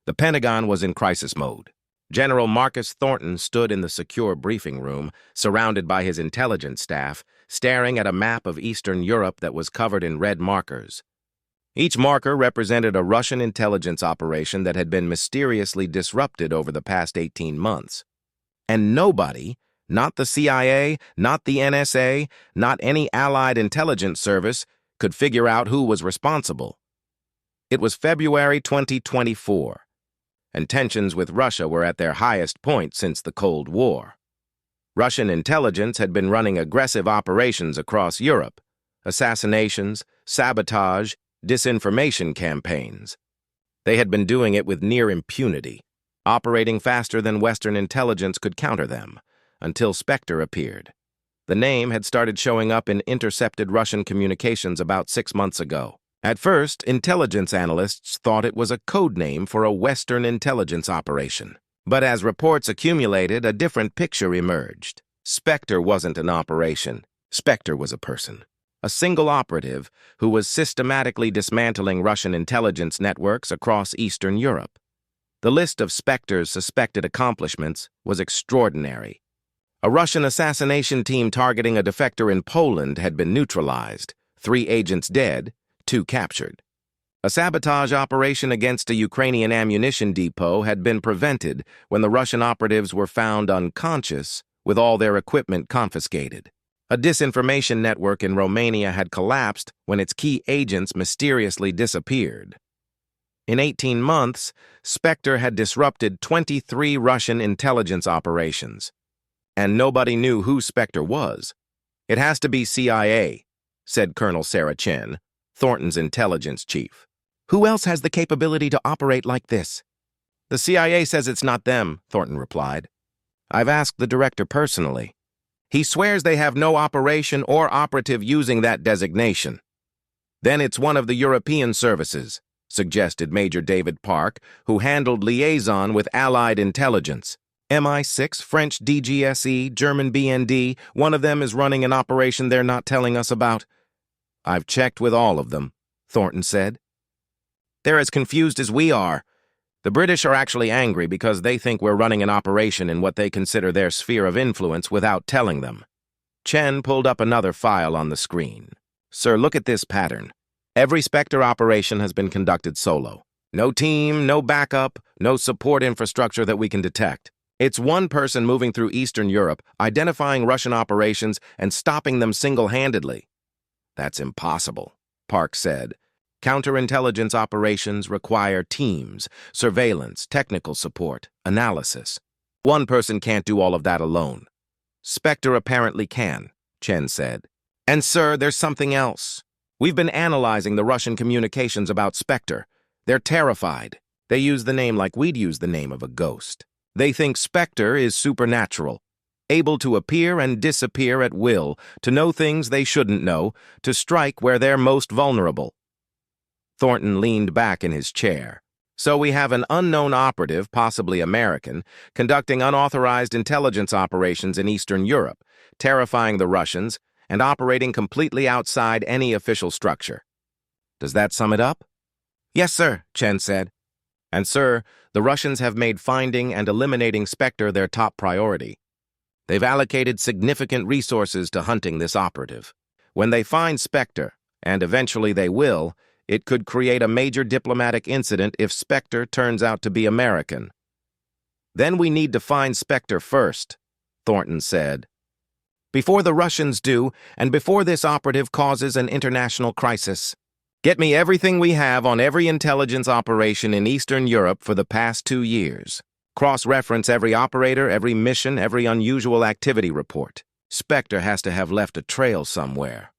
The Pentagon was in crisis mode. General Marcus Thornton stood in the secure briefing room, surrounded by his intelligence staff, staring at a map of Eastern Europe that was covered in red markers. Each marker represented a Russian intelligence operation that had been mysteriously disrupted over the past 18 months. And nobody, not the CIA, not the NSA, not any allied intelligence service, could figure out who was responsible. It was February 2024, and tensions with Russia were at their highest point since the Cold War. Russian intelligence had been running aggressive operations across Europe: assassinations, sabotage, disinformation campaigns. They had been doing it with near impunity, operating faster than Western intelligence could counter them, until SPECTRE appeared. The name had started showing up in intercepted Russian communications about 6 months ago. At first, intelligence analysts thought it was a code name for a Western intelligence operation. But as reports accumulated, a different picture emerged. SPECTRE wasn't an operation. SPECTRE was a person. A single operative who was systematically dismantling Russian intelligence networks across Eastern Europe. The list of SPECTRE's suspected accomplishments was extraordinary. A Russian assassination team targeting a defector in Poland had been neutralized, 3 agents dead, 2 captured. A sabotage operation against a Ukrainian ammunition depot had been prevented when the Russian operatives were found unconscious with all their equipment confiscated. A disinformation network in Romania had collapsed when its key agents mysteriously disappeared. In 18 months, SPECTRE had disrupted 23 Russian intelligence operations. And nobody knew who SPECTRE was. "It has to be CIA," said Colonel Sarah Chen, Thornton's intelligence chief. "Who else has the capability to operate like this?" "The CIA says it's not them," Thornton replied. "I've asked the director personally. He swears they have no operation or operative using that designation." "Then it's one of the European services," suggested Major David Park, who handled liaison with Allied intelligence. "MI6, French DGSE, German BND, one of them is running an operation they're not telling us about." "I've checked with all of them," Thornton said. "They're as confused as we are. The British are actually angry because they think we're running an operation in what they consider their sphere of influence without telling them." Chen pulled up another file on the screen. "Sir, look at this pattern. Every SPECTRE operation has been conducted solo. No team, no backup, no support infrastructure that we can detect. It's one person moving through Eastern Europe, identifying Russian operations and stopping them single-handedly." "That's impossible," Park said. "Counterintelligence operations require teams, surveillance, technical support, analysis. One person can't do all of that alone." "SPECTRE apparently can," Chen said. "And sir, there's something else. We've been analyzing the Russian communications about SPECTRE. They're terrified. They use the name like we'd use the name of a ghost. They think SPECTRE is supernatural, able to appear and disappear at will, to know things they shouldn't know, to strike where they're most vulnerable." Thornton leaned back in his chair. "So we have an unknown operative, possibly American, conducting unauthorized intelligence operations in Eastern Europe, terrifying the Russians, and operating completely outside any official structure. Does that sum it up?" "Yes, sir," Chen said. "And sir, the Russians have made finding and eliminating SPECTRE their top priority. They've allocated significant resources to hunting this operative. When they find SPECTRE, and eventually they will, it could create a major diplomatic incident if SPECTRE turns out to be American." "Then we need to find SPECTRE first," Thornton said. "Before the Russians do, and before this operative causes an international crisis. Get me everything we have on every intelligence operation in Eastern Europe for the past 2 years. Cross-reference every operator, every mission, every unusual activity report. SPECTRE has to have left a trail somewhere."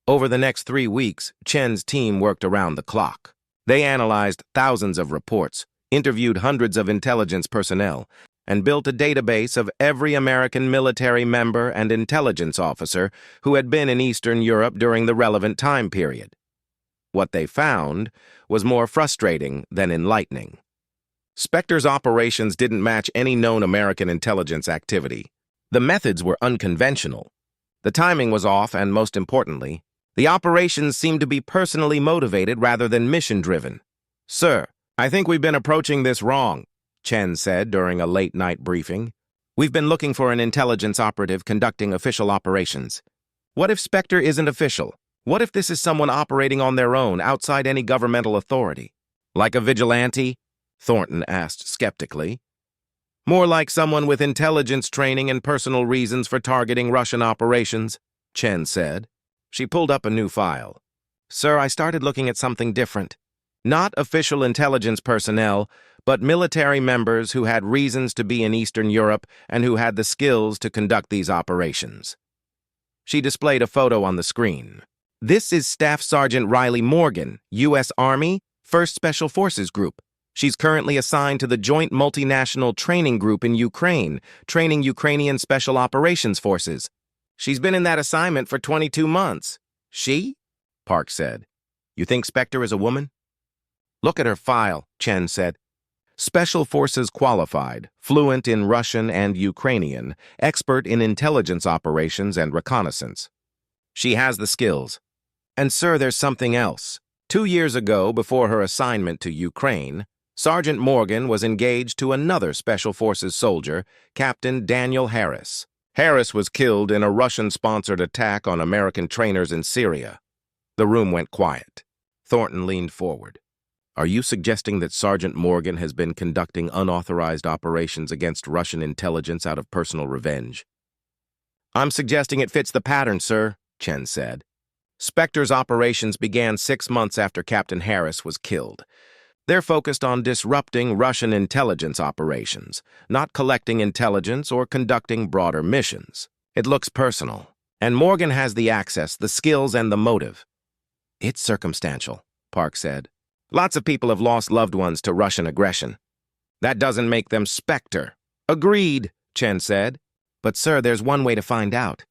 Over the next 3 weeks, Chen's team worked around the clock. They analyzed thousands of reports, interviewed hundreds of intelligence personnel, and built a database of every American military member and intelligence officer who had been in Eastern Europe during the relevant time period. What they found was more frustrating than enlightening. SPECTRE's operations didn't match any known American intelligence activity. The methods were unconventional. The timing was off, and most importantly, the operations seemed to be personally motivated rather than mission-driven. "Sir, I think we've been approaching this wrong, Chen said during a late-night briefing. We've been looking for an intelligence operative conducting official operations. What if SPECTRE isn't official? What if this is someone operating on their own, outside any governmental authority? Like a vigilante? Thornton asked skeptically. More like someone with intelligence training and personal reasons for targeting Russian operations, Chen said. She pulled up a new file. Sir, I started looking at something different. Not official intelligence personnel, but military members who had reasons to be in Eastern Europe and who had the skills to conduct these operations. She displayed a photo on the screen. This is Staff Sergeant Riley Morgan, U.S. Army, 1st Special Forces Group. She's currently assigned to the Joint Multinational Training Group in Ukraine, training Ukrainian Special Operations Forces. She's been in that assignment for 22 months. She? Park said. You think SPECTRE is a woman? Look at her file, Chen said. Special Forces qualified, fluent in Russian and Ukrainian, expert in intelligence operations and reconnaissance. She has the skills. And sir, there's something else. 2 years ago, before her assignment to Ukraine, Sergeant Morgan was engaged to another Special Forces soldier, Captain Daniel Harris. Harris was killed in a Russian-sponsored attack on American trainers in Syria. The room went quiet. Thornton leaned forward. Are you suggesting that Sergeant Morgan has been conducting unauthorized operations against Russian intelligence out of personal revenge? I'm suggesting it fits the pattern, sir, Chen said. SPECTRE's operations began 6 months after Captain Harris was killed. They're focused on disrupting Russian intelligence operations, not collecting intelligence or conducting broader missions. It looks personal, and Morgan has the access, the skills, and the motive. It's circumstantial, Park said. Lots of people have lost loved ones to Russian aggression. That doesn't make them SPECTRE. Agreed, Chen said. But sir, there's one way to find out.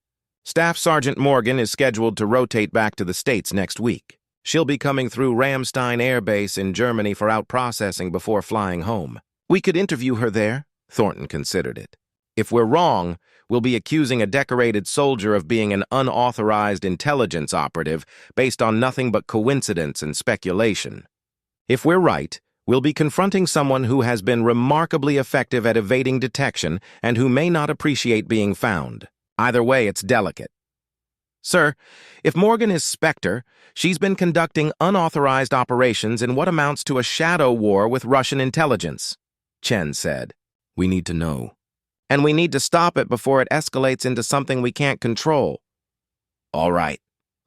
Staff Sergeant Morgan is scheduled to rotate back to the States next week. She'll be coming through Ramstein Air Base in Germany for out-processing before flying home. We could interview her there, Thornton considered it. If we're wrong, we'll be accusing a decorated soldier of being an unauthorized intelligence operative based on nothing but coincidence and speculation. If we're right, we'll be confronting someone who has been remarkably effective at evading detection and who may not appreciate being found. Either way, it's delicate. Sir, if Morgan is SPECTRE, she's been conducting unauthorized operations in what amounts to a shadow war with Russian intelligence, Chen said. We need to know. And we need to stop it before it escalates into something we can't control. All right,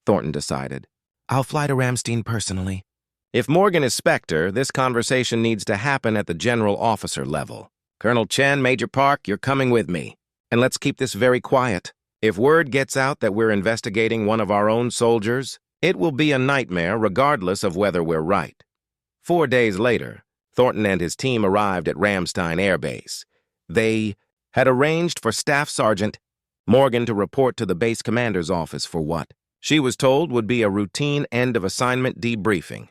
Thornton decided. I'll fly to Ramstein personally. If Morgan is SPECTRE, this conversation needs to happen at the general officer level. Colonel Chen, Major Park, you're coming with me. And let's keep this very quiet. If word gets out that we're investigating one of our own soldiers, it will be a nightmare regardless of whether we're right. 4 days later, Thornton and his team arrived at Ramstein Air Base. They had arranged for Staff Sergeant Morgan to report to the base commander's office for what she was told would be a routine end-of-assignment debriefing.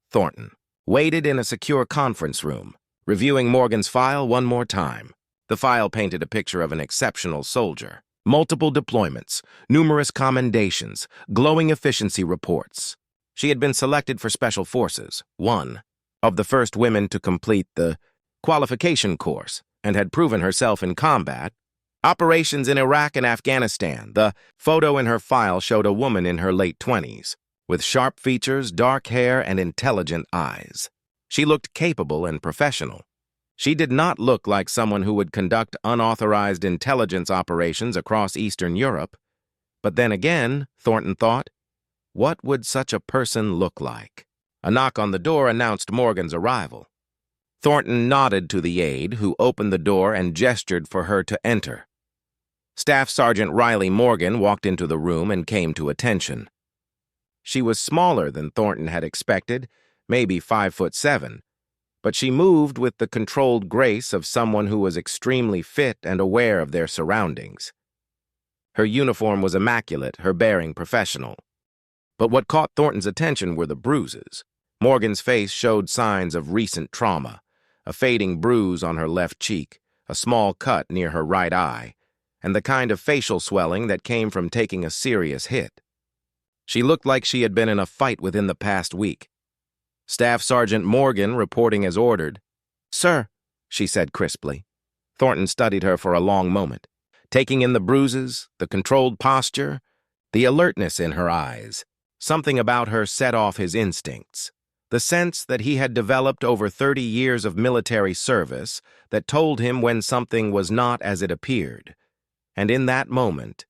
Thornton waited in a secure conference room, reviewing Morgan's file one more time. The file painted a picture of an exceptional soldier. Multiple deployments, numerous commendations, glowing efficiency reports. She had been selected for Special Forces, one of the first women to complete the qualification course, and had proven herself in combat. Operations in Iraq and Afghanistan. The photo in her file showed a woman in her late 20s. With sharp features, dark hair, and intelligent eyes. She looked capable and professional. She did not look like someone who would conduct unauthorized intelligence operations across Eastern Europe. But then again, Thornton thought, what would such a person look like? A knock on the door announced Morgan's arrival. Thornton nodded to the aide, who opened the door and gestured for her to enter. Staff Sergeant Riley Morgan walked into the room and came to attention. She was smaller than Thornton had expected, maybe 5'7", but she moved with the controlled grace of someone who was extremely fit and aware of their surroundings. Her uniform was immaculate, her bearing professional. But what caught Thornton's attention were the bruises. Morgan's face showed signs of recent trauma, a fading bruise on her left cheek, a small cut near her right eye, and the kind of facial swelling that came from taking a serious hit. She looked like she had been in a fight within the past week. Staff Sergeant Morgan reporting as ordered. "Sir," she said crisply. Thornton studied her for a long moment, taking in the bruises, the controlled posture, the alertness in her eyes. Something about her set off his instincts. The sense that he had developed over 30 years of military service that told him when something was not as it appeared. And in that moment,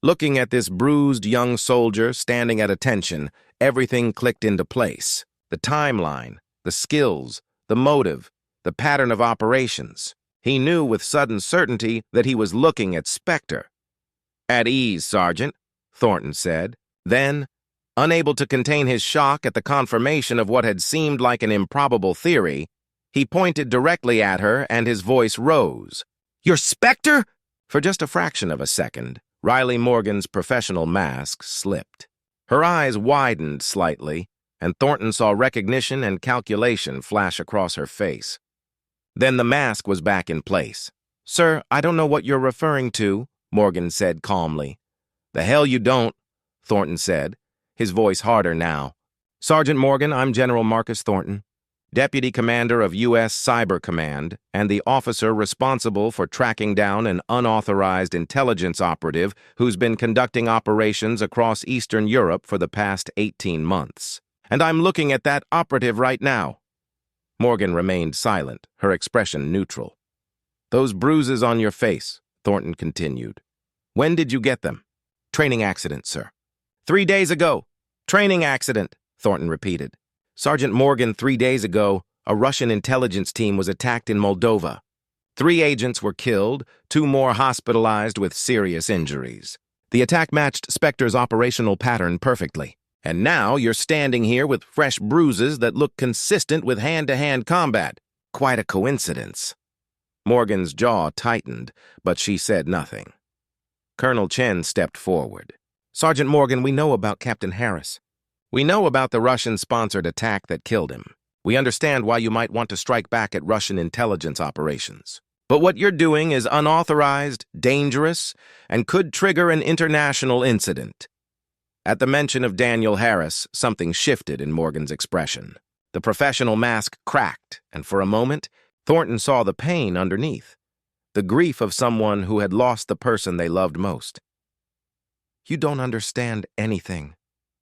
looking at this bruised young soldier standing at attention, everything clicked into place. The timeline, the skills, the motive, the pattern of operations. He knew with sudden certainty that he was looking at SPECTRE. "At ease, Sergeant," Thornton said. Then, unable to contain his shock at the confirmation of what had seemed like an improbable theory, he pointed directly at her and his voice rose. "You're SPECTRE?" For just a fraction of a second, Riley Morgan's professional mask slipped. Her eyes widened slightly, and Thornton saw recognition and calculation flash across her face. Then the mask was back in place. "Sir, I don't know what you're referring to," Morgan said calmly. "The hell you don't," Thornton said, his voice harder now. "Sergeant Morgan, I'm General Marcus Thornton, Deputy Commander of U.S. Cyber Command and the officer responsible for tracking down an unauthorized intelligence operative who's been conducting operations across Eastern Europe for the past 18 months. And I'm looking at that operative right now." Morgan remained silent, her expression neutral. "Those bruises on your face," Thornton continued. "When did you get them?" "Training accident, sir." 3 days ago. Training accident, Thornton repeated. "Sergeant Morgan, 3 days ago, a Russian intelligence team was attacked in Moldova. 3 agents were killed, 2 more hospitalized with serious injuries. The attack matched SPECTRE's operational pattern perfectly. And now you're standing here with fresh bruises that look consistent with hand-to-hand combat. Quite a coincidence." Morgan's jaw tightened, but she said nothing. Colonel Chen stepped forward. "Sergeant Morgan, we know about Captain Harris. We know about the Russian-sponsored attack that killed him. We understand why you might want to strike back at Russian intelligence operations. But what you're doing is unauthorized, dangerous, and could trigger an international incident." At the mention of Daniel Harris, something shifted in Morgan's expression. The professional mask cracked, and for a moment, Thornton saw the pain underneath, the grief of someone who had lost the person they loved most. "You don't understand anything,"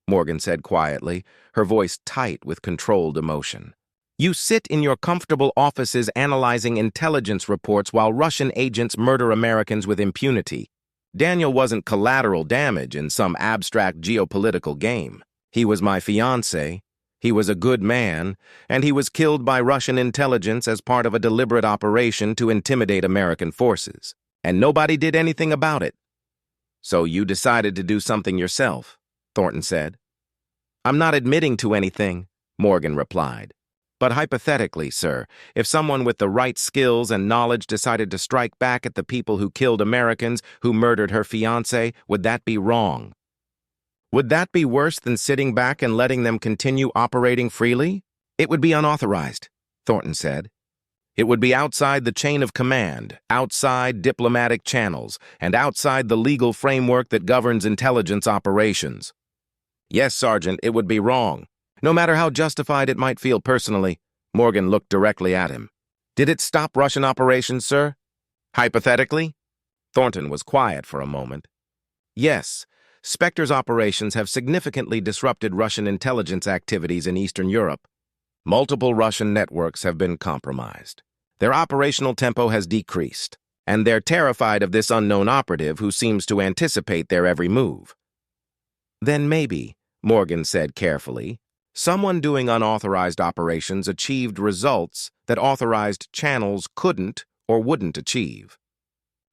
Morgan said quietly, her voice tight with controlled emotion. "You sit in your comfortable offices analyzing intelligence reports while Russian agents murder Americans with impunity. Daniel wasn't collateral damage in some abstract geopolitical game. He was my fiancé, he was a good man, and he was killed by Russian intelligence as part of a deliberate operation to intimidate American forces. And nobody did anything about it. So you decided to do something yourself," Thornton said. "I'm not admitting to anything," Morgan replied. "But hypothetically, sir, if someone with the right skills and knowledge decided to strike back at the people who killed Americans, who murdered her fiancé, would that be wrong? Would that be worse than sitting back and letting them continue operating freely?" "It would be unauthorized," Thornton said. "It would be outside the chain of command, outside diplomatic channels, and outside the legal framework that governs intelligence operations." "Yes, Sergeant, it would be wrong. No matter how justified it might feel personally." Morgan looked directly at him. "Did it stop Russian operations, sir?" "Hypothetically?" Thornton was quiet for a moment. "Yes, SPECTRE's operations have significantly disrupted Russian intelligence activities in Eastern Europe. Multiple Russian networks have been compromised. Their operational tempo has decreased, and they're terrified of this unknown operative who seems to anticipate their every move." "Then maybe," Morgan said carefully, "someone doing unauthorized operations achieved results that authorized channels couldn't or wouldn't achieve.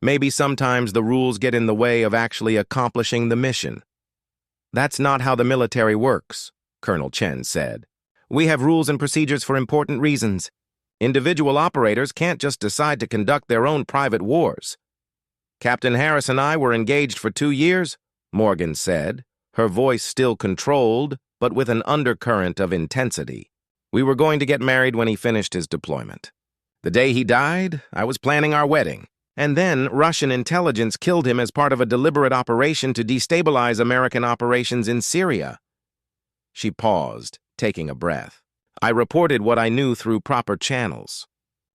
Maybe sometimes the rules get in the way of actually accomplishing the mission." "That's not how the military works," Colonel Chen said. "We have rules and procedures for important reasons. Individual operators can't just decide to conduct their own private wars." "Captain Harris and I were engaged for 2 years," Morgan said, her voice still controlled, but with an undercurrent of intensity. "We were going to get married when he finished his deployment. The day he died, I was planning our wedding. And then Russian intelligence killed him as part of a deliberate operation to destabilize American operations in Syria." She paused, taking a breath. I reported what I knew through proper channels.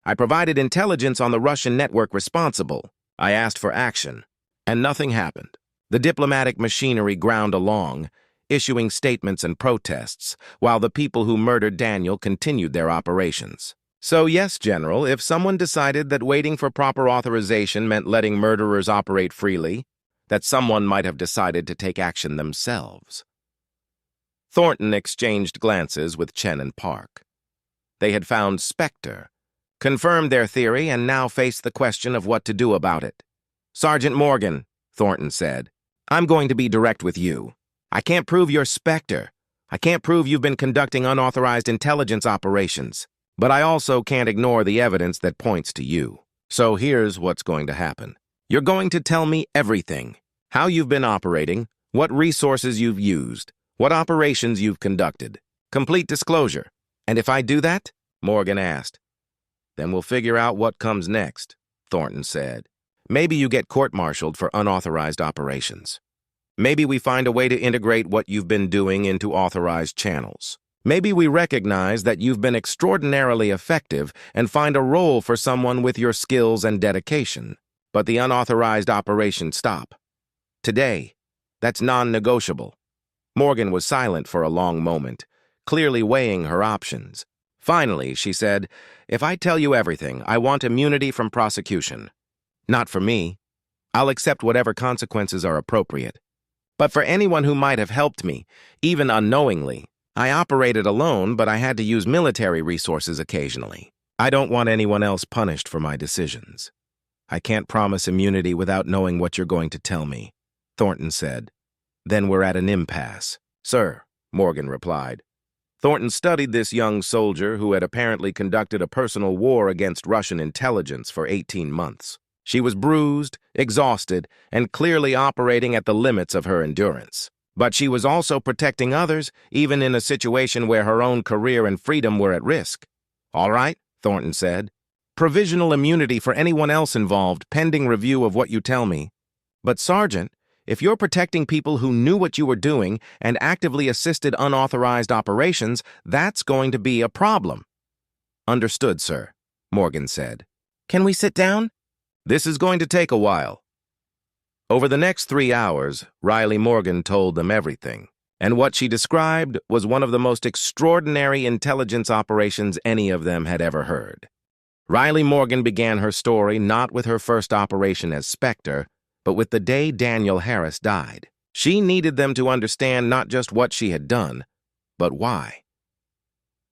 I provided intelligence on the Russian network responsible. I asked for action, and nothing happened. The diplomatic machinery ground along, issuing statements and protests, while the people who murdered Daniel continued their operations. So yes, General, if someone decided that waiting for proper authorization meant letting murderers operate freely, that someone might have decided to take action themselves. Thornton exchanged glances with Chen and Park. They had found SPECTRE, confirmed their theory, and now faced the question of what to do about it. "Sergeant Morgan," Thornton said, "I'm going to be direct with you. I can't prove you're SPECTRE. I can't prove you've been conducting unauthorized intelligence operations. But I also can't ignore the evidence that points to you. So here's what's going to happen. You're going to tell me everything. How you've been operating, what resources you've used, what operations you've conducted. Complete disclosure. And if I do that?" Morgan asked. "Then we'll figure out what comes next," Thornton said. "Maybe you get court-martialed for unauthorized operations. Maybe we find a way to integrate what you've been doing into authorized channels. Maybe we recognize that you've been extraordinarily effective and find a role for someone with your skills and dedication. But the unauthorized operations stop. Today, that's non-negotiable." Morgan was silent for a long moment, clearly weighing her options. Finally, she said, "If I tell you everything, I want immunity from prosecution. Not for me. I'll accept whatever consequences are appropriate. But for anyone who might have helped me, even unknowingly, I operated alone, but I had to use military resources occasionally. I don't want anyone else punished for my decisions. I can't promise immunity without knowing what you're going to tell me," Thornton said. "Then we're at an impasse." "Sir," Morgan replied. Thornton studied this young soldier who had apparently conducted a personal war against Russian intelligence for 18 months. She was bruised, exhausted, and clearly operating at the limits of her endurance. But she was also protecting others, even in a situation where her own career and freedom were at risk. "All right," Thornton said. "Provisional immunity for anyone else involved, pending review of what you tell me. But, Sergeant, if you're protecting people who knew what you were doing and actively assisted unauthorized operations, that's going to be a problem." "Understood, sir," Morgan said. "Can we sit down?" "This is going to take a while." Over the next 3 hours, Riley Morgan told them everything, and what she described was one of the most extraordinary intelligence operations any of them had ever heard. Riley Morgan began her story not with her first operation as SPECTRE, but with the day Daniel Harris died. She needed them to understand not just what she had done, but why.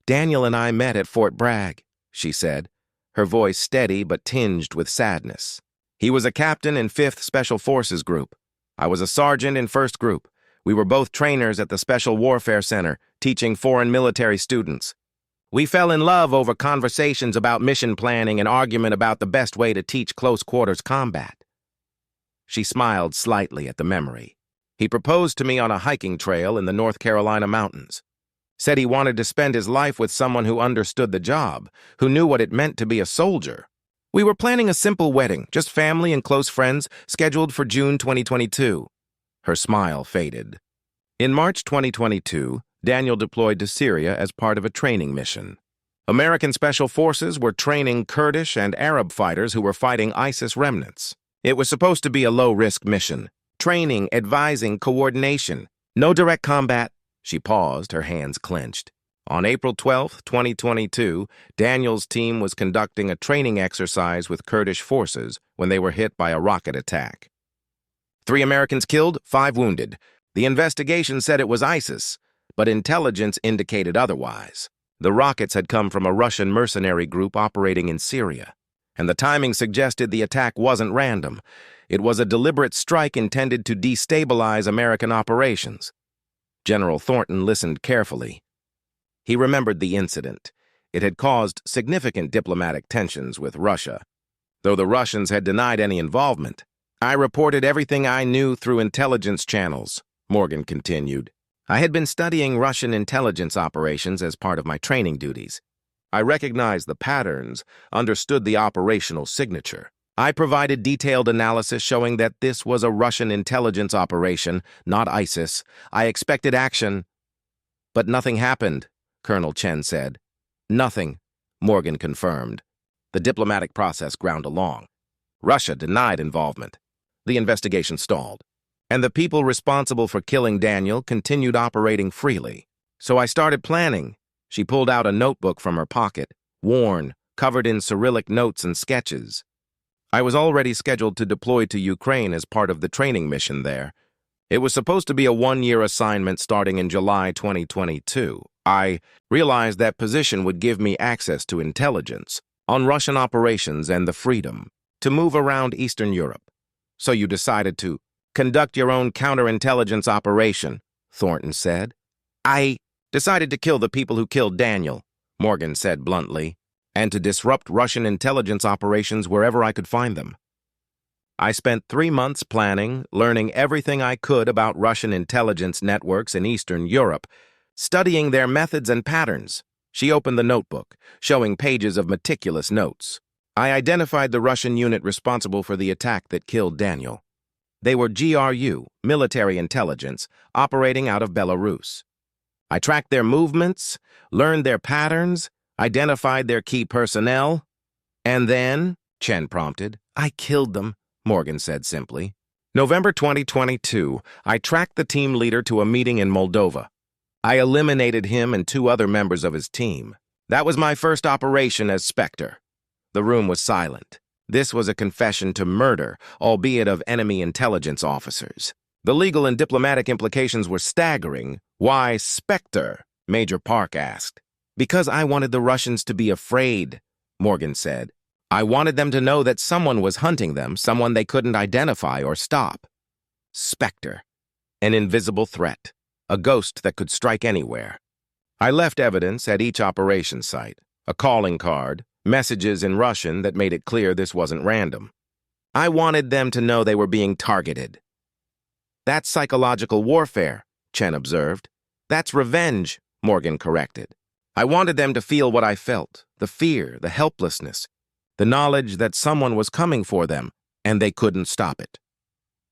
"Daniel and I met at Fort Bragg," she said, her voice steady but tinged with sadness. "He was a captain in 5th Special Forces Group. I was a sergeant in 1st Group. We were both trainers at the Special Warfare Center, teaching foreign military students. We fell in love over conversations about mission planning and argument about the best way to teach close-quarters combat." She smiled slightly at the memory. "He proposed to me on a hiking trail in the North Carolina mountains. Said he wanted to spend his life with someone who understood the job, who knew what it meant to be a soldier. We were planning a simple wedding, just family and close friends, scheduled for June 2022. Her smile faded. In March 2022, Daniel deployed to Syria as part of a training mission. American Special Forces were training Kurdish and Arab fighters who were fighting ISIS remnants. It was supposed to be a low-risk mission. Training, advising, coordination. No direct combat. She paused, her hands clenched. On April 12, 2022, Daniel's team was conducting a training exercise with Kurdish forces when they were hit by a rocket attack. 3 Americans killed, 5 wounded. The investigation said it was ISIS, but intelligence indicated otherwise. The rockets had come from a Russian mercenary group operating in Syria, and the timing suggested the attack wasn't random. It was a deliberate strike intended to destabilize American operations. General Thornton listened carefully. He remembered the incident. It had caused significant diplomatic tensions with Russia, though the Russians had denied any involvement. "I reported everything I knew through intelligence channels," Morgan continued. "I had been studying Russian intelligence operations as part of my training duties. I recognized the patterns, understood the operational signature. I provided detailed analysis showing that this was a Russian intelligence operation, not ISIS. I expected action, but nothing happened," Colonel Chen said. Nothing, Morgan confirmed. The diplomatic process ground along. Russia denied involvement. The investigation stalled. And the people responsible for killing Daniel continued operating freely. So I started planning. She pulled out a notebook from her pocket, worn, covered in Cyrillic notes and sketches. I was already scheduled to deploy to Ukraine as part of the training mission there. It was supposed to be a one-year assignment starting in July 2022. I realized that position would give me access to intelligence on Russian operations and the freedom to move around Eastern Europe. So you decided to conduct your own counterintelligence operation, Thornton said. I decided to kill the people who killed Daniel, Morgan said bluntly, and to disrupt Russian intelligence operations wherever I could find them. I spent 3 months planning, learning everything I could about Russian intelligence networks in Eastern Europe, studying their methods and patterns. She opened the notebook, showing pages of meticulous notes. I identified the Russian unit responsible for the attack that killed Daniel. They were GRU, military intelligence, operating out of Belarus. I tracked their movements, learned their patterns, identified their key personnel, and then, Chen prompted, I killed them, Morgan said simply. November 2022, I tracked the team leader to a meeting in Moldova. I eliminated him and 2 other members of his team. That was my first operation as SPECTRE. The room was silent. This was a confession to murder, albeit of enemy intelligence officers. The legal and diplomatic implications were staggering. Why SPECTRE? Major Park asked. Because I wanted the Russians to be afraid, Morgan said. I wanted them to know that someone was hunting them, someone they couldn't identify or stop. SPECTRE, an invisible threat, a ghost that could strike anywhere. I left evidence at each operation site, a calling card, messages in Russian that made it clear this wasn't random. I wanted them to know they were being targeted. That's psychological warfare, Chen observed. That's revenge, Morgan corrected. I wanted them to feel what I felt, the fear, the helplessness, the knowledge that someone was coming for them, and they couldn't stop it.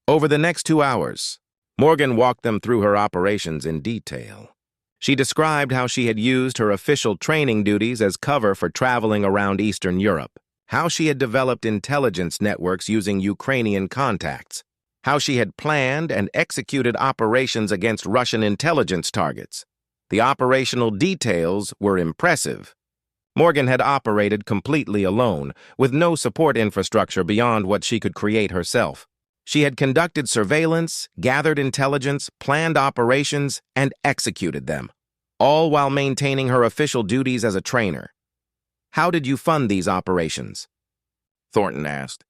Over the next 2 hours, Morgan walked them through her operations in detail. She described how she had used her official training duties as cover for traveling around Eastern Europe, how she had developed intelligence networks using Ukrainian contacts, how she had planned and executed operations against Russian intelligence targets. The operational details were impressive. Morgan had operated completely alone, with no support infrastructure beyond what she could create herself. She had conducted surveillance, gathered intelligence, planned operations, and executed them, all while maintaining her official duties as a trainer. How did you fund these operations? Thornton asked.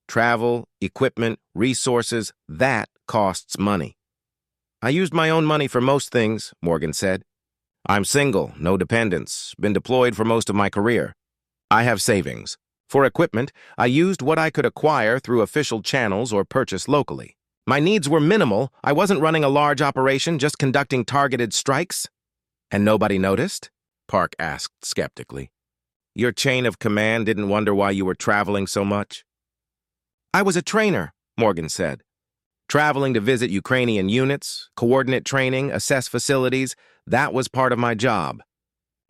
Travel, equipment, resources, that costs money. I used my own money for most things, Morgan said. I'm single, no dependents, been deployed for most of my career. I have savings. For equipment, I used what I could acquire through official channels or purchase locally. My needs were minimal. I wasn't running a large operation, just conducting targeted strikes. And nobody noticed? Park asked skeptically. Your chain of command didn't wonder why you were traveling so much? I was a trainer, Morgan said. Traveling to visit Ukrainian units, coordinate training, assess facilities, that was part of my job.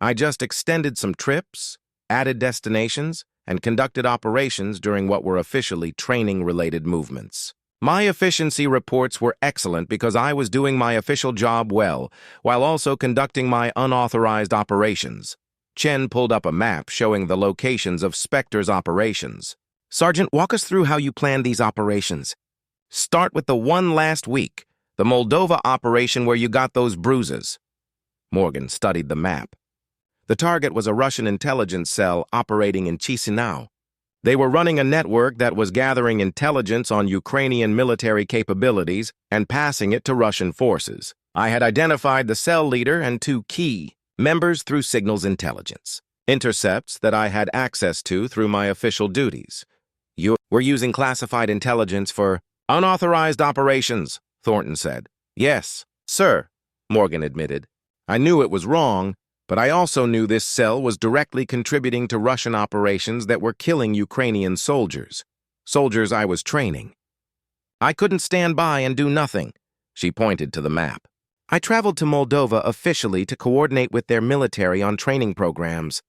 I just extended some trips, added destinations, and conducted operations during what were officially training-related movements. My efficiency reports were excellent because I was doing my official job well, while also conducting my unauthorized operations. Chen pulled up a map showing the locations of SPECTRE's operations. Sergeant, walk us through how you planned these operations. Start with the one last week, the Moldova operation where you got those bruises. Morgan studied the map. The target was a Russian intelligence cell operating in Chisinau. They were running a network that was gathering intelligence on Ukrainian military capabilities and passing it to Russian forces. I had identified the cell leader and 2 key members through signals intelligence, intercepts that I had access to through my official duties. You were using classified intelligence for unauthorized operations, Thornton said. Yes, sir, Morgan admitted. I knew it was wrong, but I also knew this cell was directly contributing to Russian operations that were killing Ukrainian soldiers I was training. I couldn't stand by and do nothing. She pointed to the map. I traveled to Moldova officially to coordinate with their military on training programs.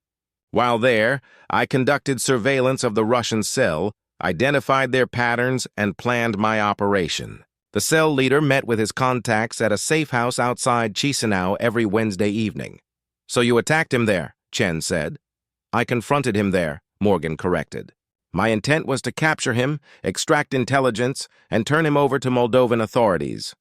While there, I conducted surveillance of the Russian cell, identified their patterns, and planned my operation. The cell leader met with his contacts at a safe house outside Chisinau every Wednesday evening. So you attacked him there, Chen said. I confronted him there, Morgan corrected. My intent was to capture him, extract intelligence, and turn him over to Moldovan authorities.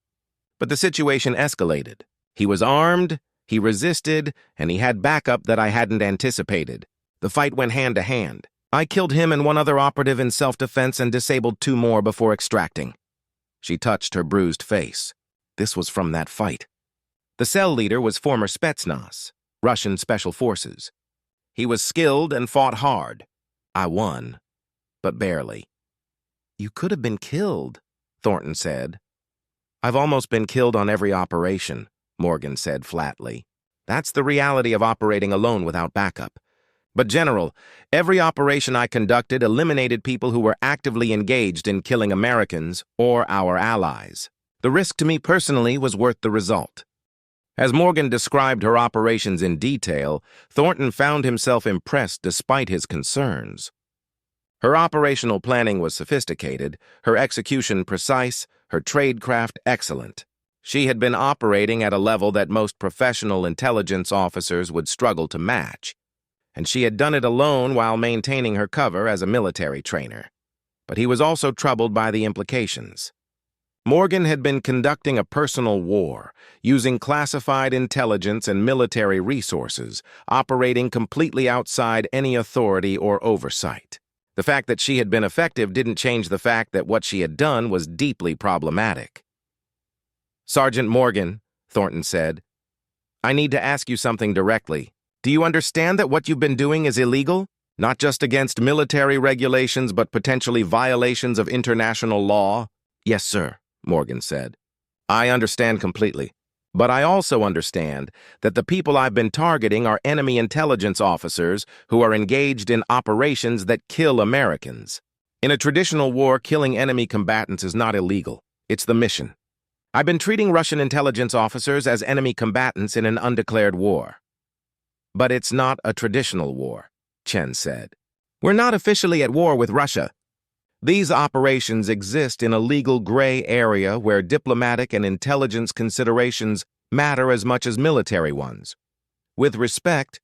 But the situation escalated. He was armed, he resisted, and he had backup that I hadn't anticipated. The fight went hand to hand. I killed him and one other operative in self-defense and disabled 2 more before extracting. She touched her bruised face. This was from that fight. The cell leader was former Spetsnaz, Russian Special Forces. He was skilled and fought hard. I won, but barely. You could have been killed, Thornton said. I've almost been killed on every operation, Morgan said flatly. That's the reality of operating alone without backup. But, General, every operation I conducted eliminated people who were actively engaged in killing Americans or our allies. The risk to me personally was worth the result. As Morgan described her operations in detail, Thornton found himself impressed despite his concerns. Her operational planning was sophisticated, her execution precise, her tradecraft excellent. She had been operating at a level that most professional intelligence officers would struggle to match, and she had done it alone while maintaining her cover as a military trainer. But he was also troubled by the implications. Morgan had been conducting a personal war, using classified intelligence and military resources, operating completely outside any authority or oversight. The fact that she had been effective didn't change the fact that what she had done was deeply problematic. Sergeant Morgan, Thornton said, I need to ask you something directly. Do you understand that what you've been doing is illegal? Not just against military regulations, but potentially violations of international law? Yes, sir, Morgan said. I understand completely. But I also understand that the people I've been targeting are enemy intelligence officers who are engaged in operations that kill Americans. In a traditional war, killing enemy combatants is not illegal. It's the mission. I've been treating Russian intelligence officers as enemy combatants in an undeclared war. But it's not a traditional war, Chen said. We're not officially at war with Russia. These operations exist in a legal gray area where diplomatic and intelligence considerations matter as much as military ones. With respect,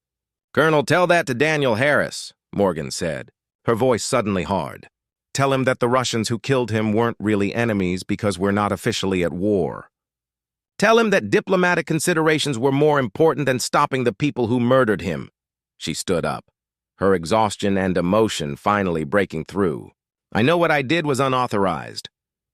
Colonel, tell that to Daniel Harris, Morgan said, her voice suddenly hard. Tell him that the Russians who killed him weren't really enemies because we're not officially at war. Tell him that diplomatic considerations were more important than stopping the people who murdered him. She stood up, her exhaustion and emotion finally breaking through. I know what I did was unauthorized.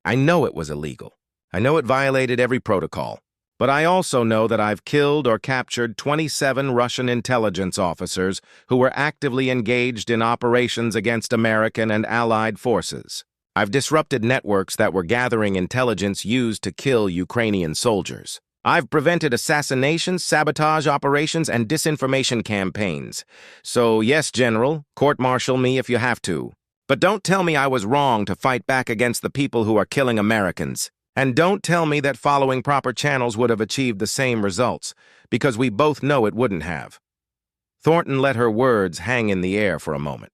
I know it was illegal. I know it violated every protocol. But I also know that I've killed or captured 27 Russian intelligence officers who were actively engaged in operations against American and Allied forces. I've disrupted networks that were gathering intelligence used to kill Ukrainian soldiers. I've prevented assassinations, sabotage operations, and disinformation campaigns. So, yes, General, court-martial me if you have to. But don't tell me I was wrong to fight back against the people who are killing Americans. And don't tell me that following proper channels would have achieved the same results, because we both know it wouldn't have. Thornton let her words hang in the air for a moment.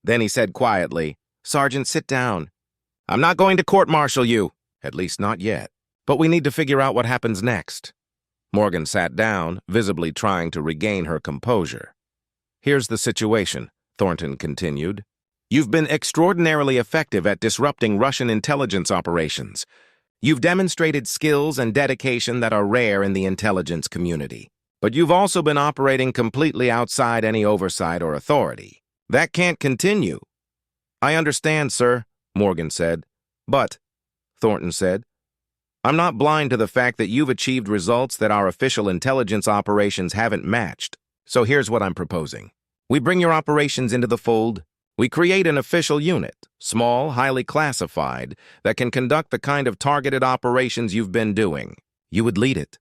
Then he said quietly, Sergeant, sit down. I'm not going to court-martial you, at least not yet. But we need to figure out what happens next. Morgan sat down, visibly trying to regain her composure. Here's the situation, Thornton continued. You've been extraordinarily effective at disrupting Russian intelligence operations. You've demonstrated skills and dedication that are rare in the intelligence community. But you've also been operating completely outside any oversight or authority. That can't continue. I understand, sir, Morgan said. But, Thornton said, I'm not blind to the fact that you've achieved results that our official intelligence operations haven't matched. So here's what I'm proposing. We bring your operations into the fold. We create an official unit, small, highly classified, that can conduct the kind of targeted operations you've been doing. You would lead it,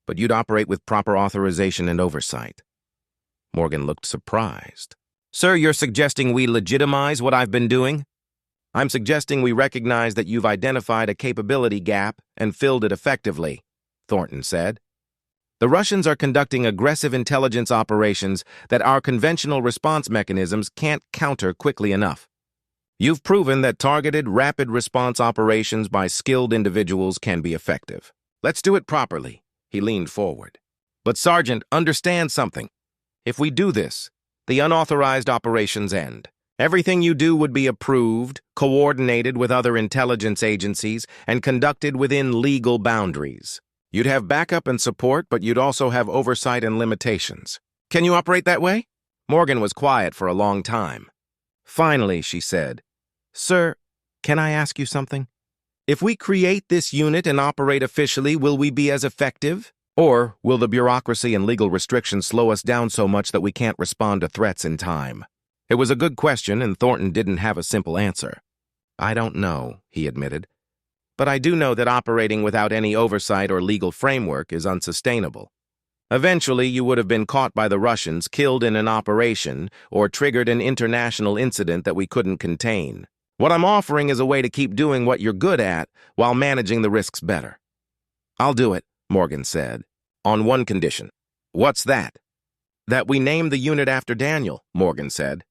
but you'd operate with proper authorization and oversight. Morgan looked surprised. Sir, you're suggesting we legitimize what I've been doing? I'm suggesting we recognize that you've identified a capability gap and filled it effectively. Thornton said. The Russians are conducting aggressive intelligence operations that our conventional response mechanisms can't counter quickly enough. You've proven that targeted, rapid response operations by skilled individuals can be effective. Let's do it properly. He leaned forward. But Sergeant, understand something. If we do this, the unauthorized operations end. Everything you do would be approved, coordinated with other intelligence agencies, and conducted within legal boundaries. You'd have backup and support, but you'd also have oversight and limitations. Can you operate that way? Morgan was quiet for a long time. Finally, she said, Sir, can I ask you something? If we create this unit and operate officially, will we be as effective? Or will the bureaucracy and legal restrictions slow us down so much that we can't respond to threats in time? It was a good question, and Thornton didn't have a simple answer. I don't know, he admitted. But I do know that operating without any oversight or legal framework is unsustainable. Eventually, you would have been caught by the Russians, killed in an operation, or triggered an international incident that we couldn't contain. What I'm offering is a way to keep doing what you're good at while managing the risks better. I'll do it, Morgan said, on one condition. What's that? That we name the unit after Daniel, Morgan said.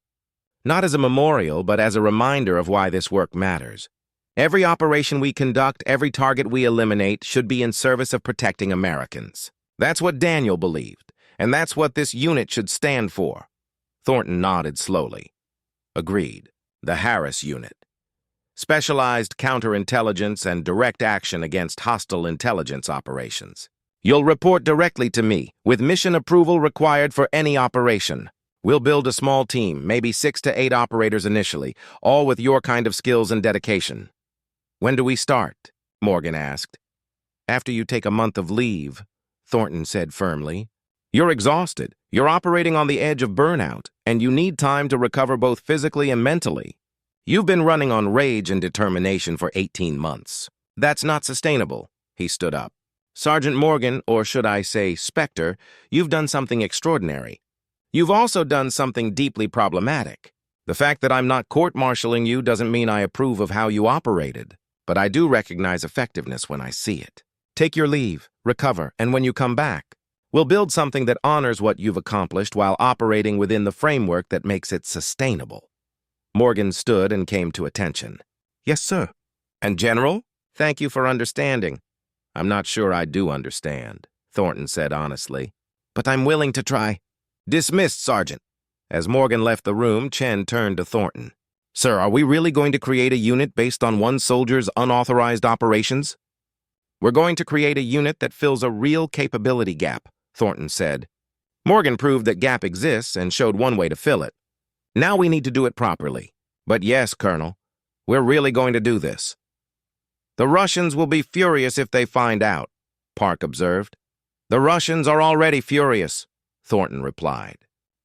Not as a memorial, but as a reminder of why this work matters. Every operation we conduct, every target we eliminate, should be in service of protecting Americans. That's what Daniel believed, and that's what this unit should stand for. Thornton nodded slowly. Agreed. The Harris Unit. Specialized counterintelligence and direct action against hostile intelligence operations. You'll report directly to me, with mission approval required for any operation. We'll build a small team, maybe 6 to 8 operators initially, all with your kind of skills and dedication. When do we start? Morgan asked. After you take a month of leave, Thornton said firmly. You're exhausted. You're operating on the edge of burnout, and you need time to recover both physically and mentally. You've been running on rage and determination for 18 months. That's not sustainable. He stood up. Sergeant Morgan, or should I say SPECTRE, you've done something extraordinary. You've also done something deeply problematic. The fact that I'm not court-martialing you doesn't mean I approve of how you operated, but I do recognize effectiveness when I see it. Take your leave, recover, and when you come back, we'll build something that honors what you've accomplished while operating within the framework that makes it sustainable. Morgan stood and came to attention. Yes, sir. And General, thank you for understanding. I'm not sure I do understand, Thornton said honestly, but I'm willing to try. Dismissed, Sergeant. As Morgan left the room, Chen turned to Thornton. Sir, are we really going to create a unit based on one soldier's unauthorized operations? We're going to create a unit that fills a real capability gap, Thornton said. Morgan proved that gap exists and showed one way to fill it. Now we need to do it properly. But yes, Colonel, we're really going to do this. The Russians will be furious if they find out, Park observed. The Russians are already furious, Thornton replied.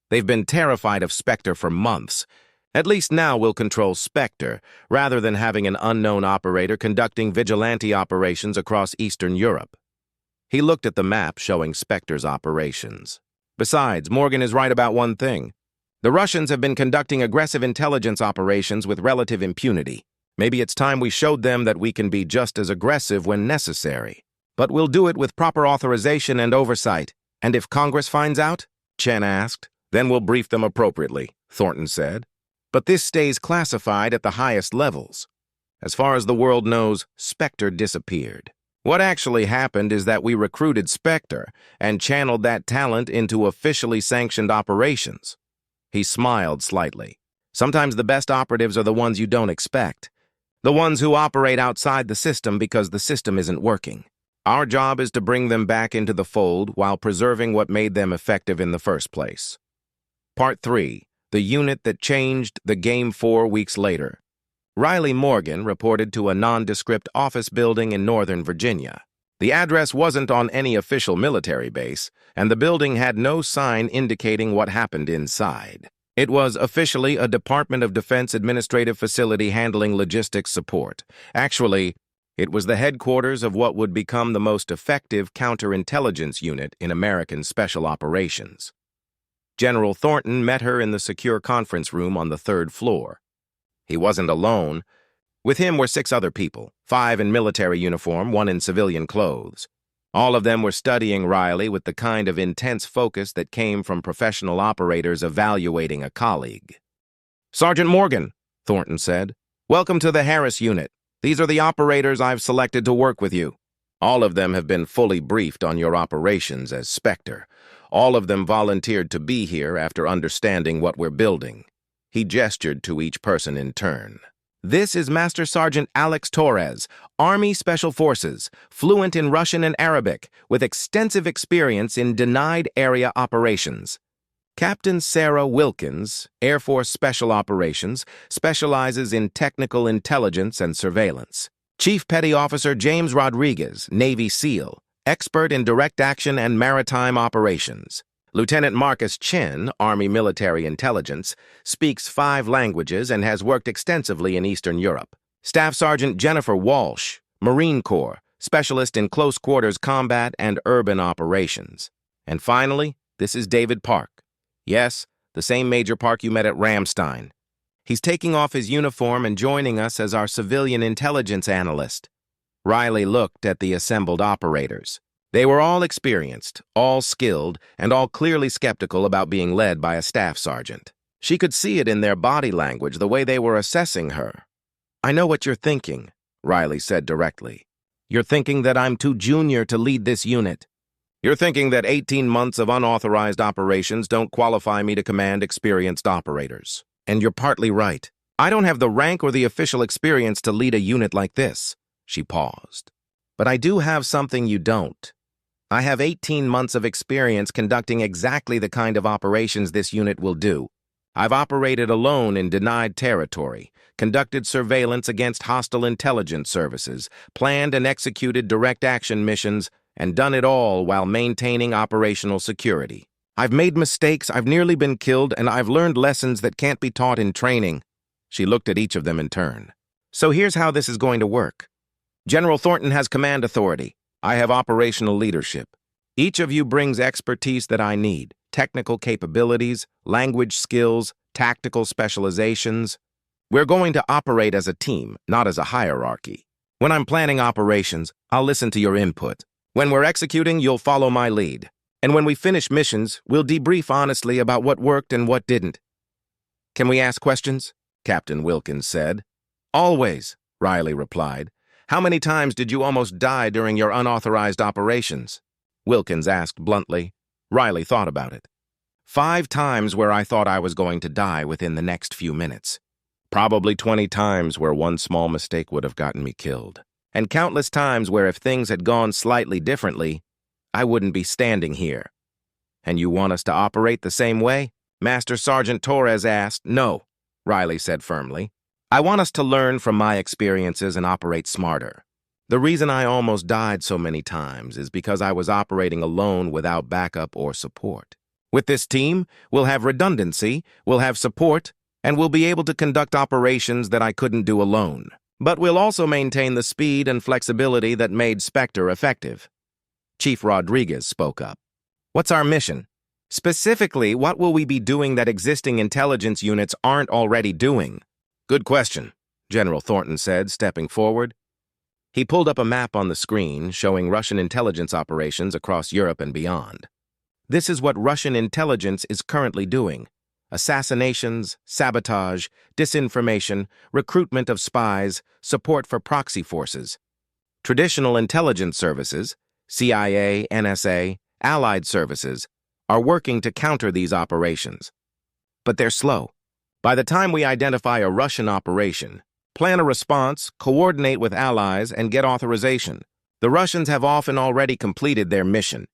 They've been terrified of SPECTRE for months. At least now we'll control SPECTRE, rather than having an unknown operator conducting vigilante operations across Eastern Europe. He looked at the map showing SPECTRE's operations. Besides, Morgan is right about one thing. The Russians have been conducting aggressive intelligence operations with relative impunity. Maybe it's time we showed them that we can be just as aggressive when necessary. But we'll do it with proper authorization and oversight. And if Congress finds out? Chen asked. Then we'll brief them appropriately, Thornton said. But this stays classified at the highest levels. As far as the world knows, SPECTRE disappeared. What actually happened is that we recruited SPECTRE and channeled that talent into officially sanctioned operations. He smiled slightly. Sometimes the best operatives are the ones you don't expect. The ones who operate outside the system because the system isn't working. Our job is to bring them back into the fold while preserving what made them effective in the first place. Part 3. The unit that changed the game 4 weeks later. Riley Morgan reported to a nondescript office building in Northern Virginia. The address wasn't on any official military base, and the building had no sign indicating what happened inside. It was officially a Department of Defense administrative facility handling logistics support. Actually, it was the headquarters of what would become the most effective counterintelligence unit in American special operations. General Thornton met her in the secure conference room on the 3rd floor. He wasn't alone. With him were 6 other people, 5 in military uniform, 1 in civilian clothes. All of them were studying Riley with the kind of intense focus that came from professional operators evaluating a colleague. "Sergeant Morgan," Thornton said, "welcome to the Harris unit. These are the operators I've selected to work with you. All of them have been fully briefed on your operations as SPECTRE. All of them volunteered to be here after understanding what we're building." He gestured to each person in turn. "This is Master Sergeant Alex Torres, Army Special Forces, fluent in Russian and Arabic, with extensive experience in denied area operations. Captain Sarah Wilkins, Air Force Special Operations, specializes in technical intelligence and surveillance. Chief Petty Officer James Rodriguez, Navy SEAL, expert in direct action and maritime operations. Lieutenant Marcus Chin, Army Military Intelligence, speaks 5 languages and has worked extensively in Eastern Europe. Staff Sergeant Jennifer Walsh, Marine Corps, specialist in close quarters combat and urban operations. And finally, this is David Park. Yes, the same Major Park you met at Ramstein. He's taking off his uniform and joining us as our civilian intelligence analyst." Riley looked at the assembled operators. They were all experienced, all skilled, and all clearly skeptical about being led by a staff sergeant. She could see it in their body language, the way they were assessing her. "I know what you're thinking," Riley said directly. "You're thinking that I'm too junior to lead this unit. You're thinking that 18 months of unauthorized operations don't qualify me to command experienced operators. And you're partly right. I don't have the rank or the official experience to lead a unit like this." She paused. "But I do have something you don't. I have 18 months of experience conducting exactly the kind of operations this unit will do. I've operated alone in denied territory, conducted surveillance against hostile intelligence services, planned and executed direct action missions, and done it all while maintaining operational security. I've made mistakes, I've nearly been killed, and I've learned lessons that can't be taught in training." She looked at each of them in turn. "So here's how this is going to work. General Thornton has command authority. I have operational leadership. Each of you brings expertise that I need, technical capabilities, language skills, tactical specializations. We're going to operate as a team, not as a hierarchy. When I'm planning operations, I'll listen to your input. When we're executing, you'll follow my lead. And when we finish missions, we'll debrief honestly about what worked and what didn't." "Can we ask questions?" Captain Wilkins said. "Always," Riley replied. "How many times did you almost die during your unauthorized operations?" Wilkins asked bluntly. Riley thought about it. 5 times where I thought I was going to die within the next few minutes. Probably 20 times where one small mistake would have gotten me killed. And countless times where if things had gone slightly differently, I wouldn't be standing here." "And you want us to operate the same way?" Master Sergeant Torres asked. "No," Riley said firmly. "I want us to learn from my experiences and operate smarter. The reason I almost died so many times is because I was operating alone without backup or support. With this team, we'll have redundancy, we'll have support, and we'll be able to conduct operations that I couldn't do alone. But we'll also maintain the speed and flexibility that made SPECTRE effective." Chief Rodriguez spoke up. "What's our mission? Specifically, what will we be doing that existing intelligence units aren't already doing?" "Good question," General Thornton said, stepping forward. He pulled up a map on the screen showing Russian intelligence operations across Europe and beyond. "This is what Russian intelligence is currently doing. Assassinations, sabotage, disinformation, recruitment of spies, support for proxy forces. Traditional intelligence services, CIA, NSA, allied services, are working to counter these operations. But they're slow. By the time we identify a Russian operation, plan a response, coordinate with allies, and get authorization, the Russians have often already completed their mission."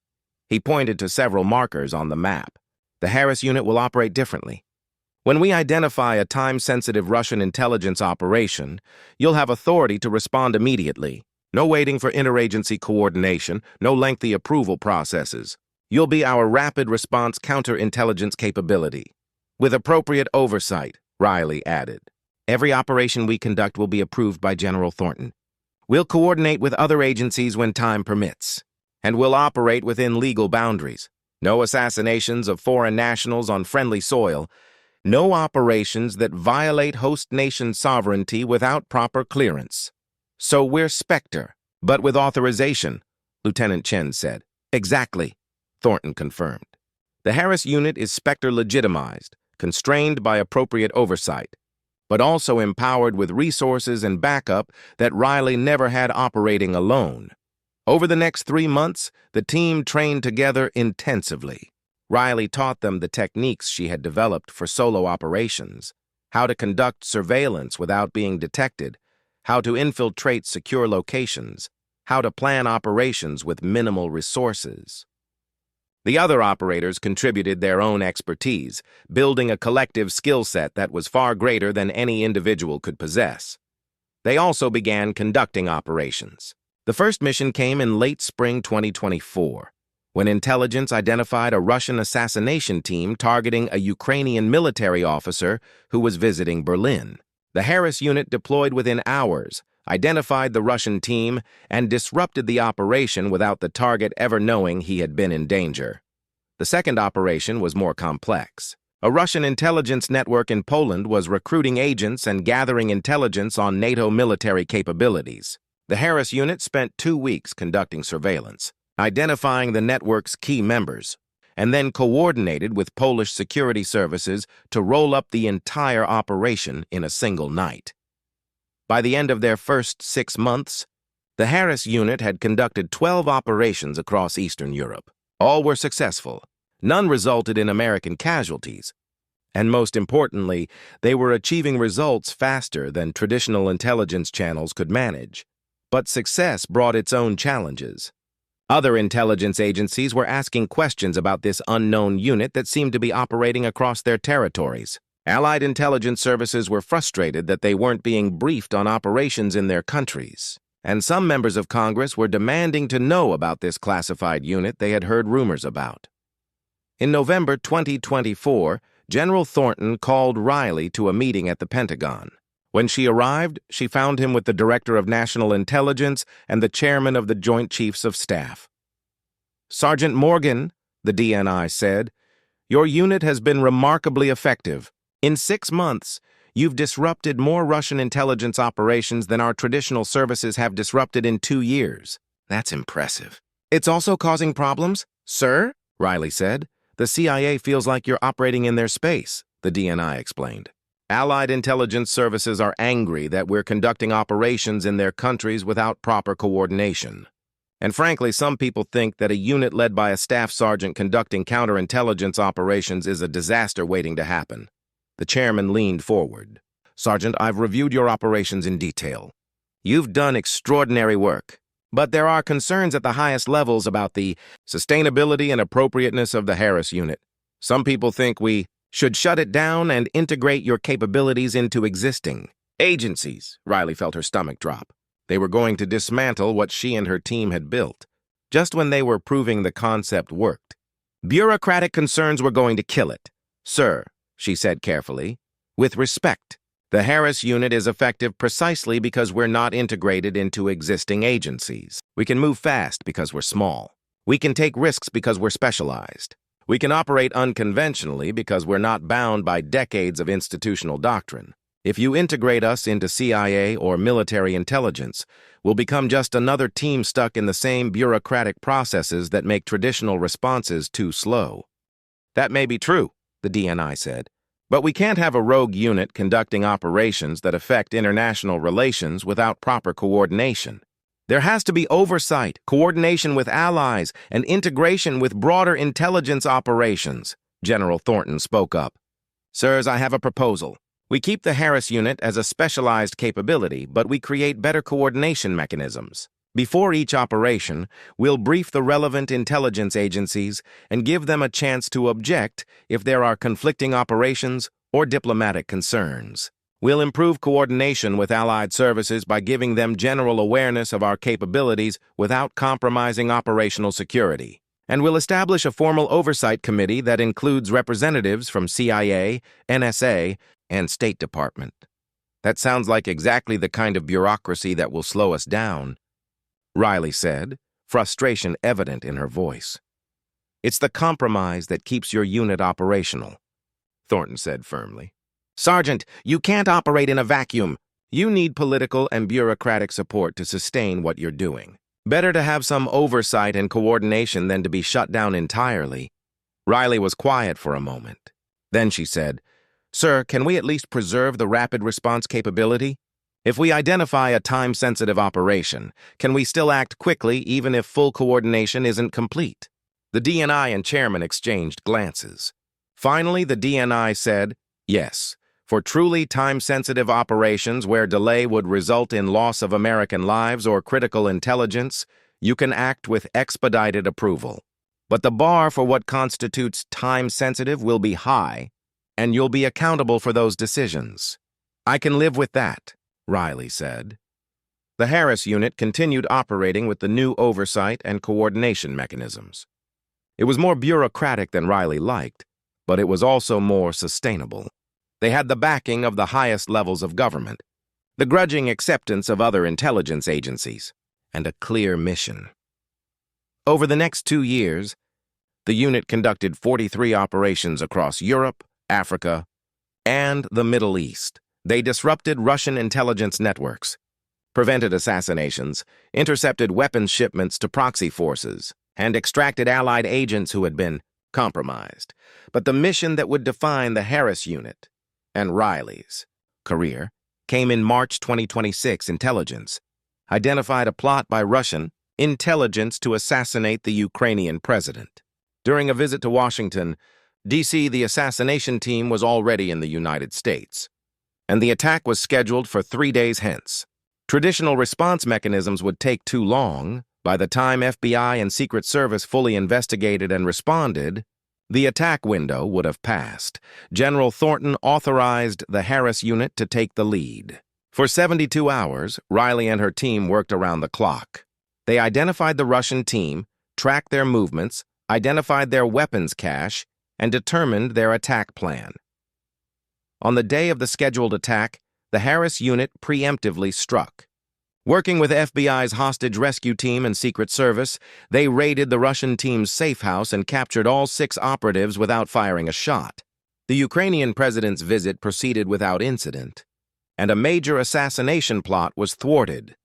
He pointed to several markers on the map. "The Harris unit will operate differently. When we identify a time-sensitive Russian intelligence operation, you'll have authority to respond immediately. No waiting for interagency coordination, no lengthy approval processes. You'll be our rapid response counterintelligence capability. With appropriate oversight," Riley added. "Every operation we conduct will be approved by General Thornton. We'll coordinate with other agencies when time permits. And we'll operate within legal boundaries. No assassinations of foreign nationals on friendly soil. No operations that violate host nation sovereignty without proper clearance. So we're SPECTRE, but with authorization. Lieutenant Chen said. Exactly, Thornton confirmed. The Harris unit is SPECTRE legitimized, constrained by appropriate oversight, but also empowered with resources and backup that Riley never had operating alone. Over the next 3 months, the team trained together intensively. Riley taught them the techniques she had developed for solo operations, how to conduct surveillance without being detected, how to infiltrate secure locations, how to plan operations with minimal resources. The other operators contributed their own expertise, building a collective skill set that was far greater than any individual could possess. They also began conducting operations. The first mission came in late spring 2024, when intelligence identified a Russian assassination team targeting a Ukrainian military officer who was visiting Berlin. The Harris unit deployed within hours, identified the Russian team, and disrupted the operation without the target ever knowing he had been in danger. The second operation was more complex. A Russian intelligence network in Poland was recruiting agents and gathering intelligence on NATO military capabilities. The Harris unit spent 2 weeks conducting surveillance, identifying the network's key members, and then coordinated with Polish security services to roll up the entire operation in a single night. By the end of their first 6 months, the Harris unit had conducted 12 operations across Eastern Europe. All were successful. None resulted in American casualties. And most importantly, they were achieving results faster than traditional intelligence channels could manage. But success brought its own challenges. Other intelligence agencies were asking questions about this unknown unit that seemed to be operating across their territories. Allied intelligence services were frustrated that they weren't being briefed on operations in their countries, and some members of Congress were demanding to know about this classified unit they had heard rumors about. In November 2024, General Thornton called Riley to a meeting at the Pentagon. When she arrived, she found him with the Director of National Intelligence and the Chairman of the Joint Chiefs of Staff. "Sergeant Morgan," the DNI said, "your unit has been remarkably effective. In 6 months, you've disrupted more Russian intelligence operations than our traditional services have disrupted in 2 years. That's impressive." "It's also causing problems, sir," Riley said. "The CIA feels like you're operating in their space," the DNI explained. "Allied intelligence services are angry that we're conducting operations in their countries without proper coordination. And frankly, some people think that a unit led by a staff sergeant conducting counterintelligence operations is a disaster waiting to happen." The chairman leaned forward. "Sergeant, I've reviewed your operations in detail. You've done extraordinary work. But there are concerns at the highest levels about the sustainability and appropriateness of the Harris unit. Some people think we should shut it down and integrate your capabilities into existing agencies." Riley felt her stomach drop. They were going to dismantle what she and her team had built, just when they were proving the concept worked. "Bureaucratic concerns were going to kill it. Sir," she said carefully, "with respect, the Harris unit is effective precisely because we're not integrated into existing agencies. We can move fast because we're small. We can take risks because we're specialized. We can operate unconventionally because we're not bound by decades of institutional doctrine. If you integrate us into CIA or military intelligence, we'll become just another team stuck in the same bureaucratic processes that make traditional responses too slow." "That may be true," the DNI said, "but we can't have a rogue unit conducting operations that affect international relations without proper coordination. There has to be oversight, coordination with allies, and integration with broader intelligence operations." General Thornton spoke up. "Sirs, I have a proposal. We keep the Harris unit as a specialized capability, but we create better coordination mechanisms. Before each operation, we'll brief the relevant intelligence agencies and give them a chance to object if there are conflicting operations or diplomatic concerns. We'll improve coordination with allied services by giving them general awareness of our capabilities without compromising operational security. And we'll establish a formal oversight committee that includes representatives from CIA, NSA, and State Department." "That sounds like exactly the kind of bureaucracy that will slow us down," Riley said, frustration evident in her voice. "It's the compromise that keeps your unit operational," Thornton said firmly. "Sergeant, you can't operate in a vacuum. You need political and bureaucratic support to sustain what you're doing. Better to have some oversight and coordination than to be shut down entirely. Riley was quiet for a moment. Then she said, "Sir, can we at least preserve the rapid response capability? If we identify a time-sensitive operation, can we still act quickly even if full coordination isn't complete?" The DNI and chairman exchanged glances. Finally, the DNI said, "Yes, for truly time-sensitive operations where delay would result in loss of American lives or critical intelligence, you can act with expedited approval. But the bar for what constitutes time-sensitive will be high, and you'll be accountable for those decisions." "I can live with that," Riley said. The Harris unit continued operating with the new oversight and coordination mechanisms. It was more bureaucratic than Riley liked, but it was also more sustainable. They had the backing of the highest levels of government, the grudging acceptance of other intelligence agencies, and a clear mission. Over the next 2 years, the unit conducted 43 operations across Europe, Africa, and the Middle East. They disrupted Russian intelligence networks, prevented assassinations, intercepted weapons shipments to proxy forces, and extracted Allied agents who had been compromised. But the mission that would define the Harris unit and Riley's career came in March 2026. Intelligence identified a plot by Russian intelligence to assassinate the Ukrainian president. During a visit to Washington, D.C., the assassination team was already in the United States, and the attack was scheduled for 3 days hence. Traditional response mechanisms would take too long. By the time FBI and Secret Service fully investigated and responded, the attack window would have passed. General Thornton authorized the Harris unit to take the lead. For 72 hours, Riley and her team worked around the clock. They identified the Russian team, tracked their movements, identified their weapons cache, and determined their attack plan. On the day of the scheduled attack, the Harris unit preemptively struck. Working with FBI's hostage rescue team and Secret Service, they raided the Russian team's safe house and captured all 6 operatives without firing a shot. The Ukrainian president's visit proceeded without incident, and a major assassination plot was thwarted.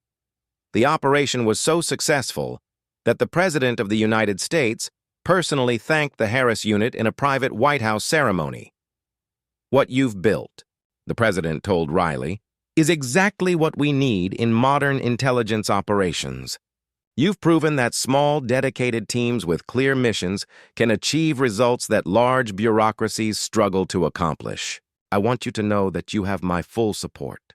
The operation was so successful that the President of the United States personally thanked the Harris unit in a private White House ceremony. "What you've built," the president told Riley, "is exactly what we need in modern intelligence operations. You've proven that small, dedicated teams with clear missions can achieve results that large bureaucracies struggle to accomplish. I want you to know that you have my full support."